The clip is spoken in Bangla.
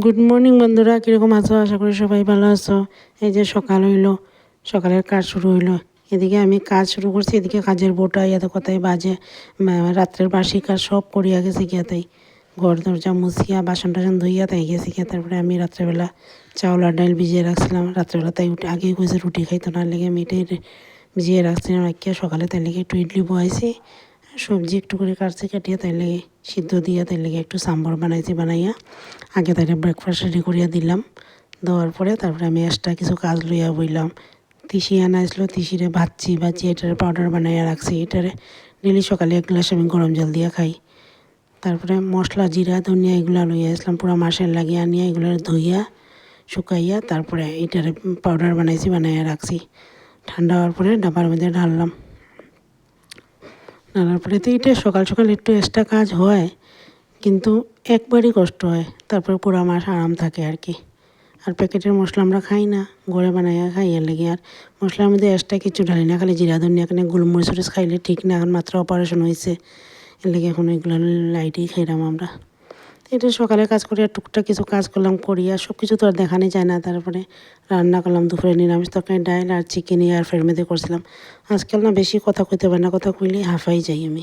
গুড মর্নিং বন্ধুরা, কীরকম আছো? আশা করি সবাই ভালো আছো। এই যে সকাল হইলো, সকালের কাজ শুরু হইলো। এদিকে আমি কাজ শুরু করছি, এদিকে কাজের বোটা এত কথাই বাজে। রাত্রের বাসি কাজ সব করিয়া গেছি গিয়া, তাই ঘর দরজা মুছিয়া বাসন টাসন ধুইয়া তাই গেছি গিয়া। তারপরে আমি রাত্রেবেলা চাউল আর ডাল ভিজিয়ে রাখছিলাম। রাত্রেবেলা তাই উঠে আগেই কইছে রুটি খাইতো না, লেগে আমি এটাই ভিজিয়ে রাখছিলাম। রাখিয়া সকালে তাই লেগে একটু ইডলি বহাইছি, সবজি একটু করে কাটছি, কাটিয়া তাই লেগে সিদ্ধ দিয়া তাই লেগে একটু সাম্বর বানাইছি। বানাইয়া আগে তাইলে ব্রেকফাস্ট রেডি করিয়া দিলাম। দেওয়ার পরে তারপরে আমি এক্সট্রা কিছু কাজ লইয়া বইলাম। তিসি আনাইছিল, তিসিরে ভাজছি, এটারে পাউডার বানাইয়া রাখছি। এটারে ডেলি সকালে এক গ্লাস আমি গরম জল দিয়া খাই। তারপরে মশলা, জিরা, ধনিয়া এগুলো লইয়া আসলাম পুরো মাসের লাগিয়ে আনিয়া, এগুলো ধুইয়া শুকাইয়া তারপরে এটারে পাউডার বানাইছি, বানাইয়া রাখছি। ঠান্ডা হওয়ার পরে ডাবার মধ্যে ঢাললাম। ঢালার পরে তো এটা সকাল সকাল একটু এক্সট্রা কাজ হয়, কিন্তু একবারই কষ্ট হয়। তারপরে পুরো মাস আরাম থাকে আর কি। আর প্যাকেটের মশলা আমরা খাই না, ঘরে বানাইয়া খাই। এর লেগে আর মশলার মধ্যে এক্সট্রা কিছু ঢালি না, খালি জিরা ধনিয়া, এখানে গোলমরিচ খাইলে ঠিক না। এখন মাত্র অপারেশন হয়েছে, এর লেগে এখন এগুলো লাইটেই খাইলাম আমরা। এটা সকালে কাজ করি, আর টুকটাক কিছু কাজ করলাম, করিয়া সব কিছু তো আর দেখানি যায় না। তারপরে রান্না করলাম দুপুরে নিরামিষ তরকারি, ডাল আর চিকেন এয়ার ফ্রাইয়ের মধ্যে করছিলাম। আজকাল না বেশি কথা কইতে পারি না, কথা কইলেই হাঁফাই যাই আমি।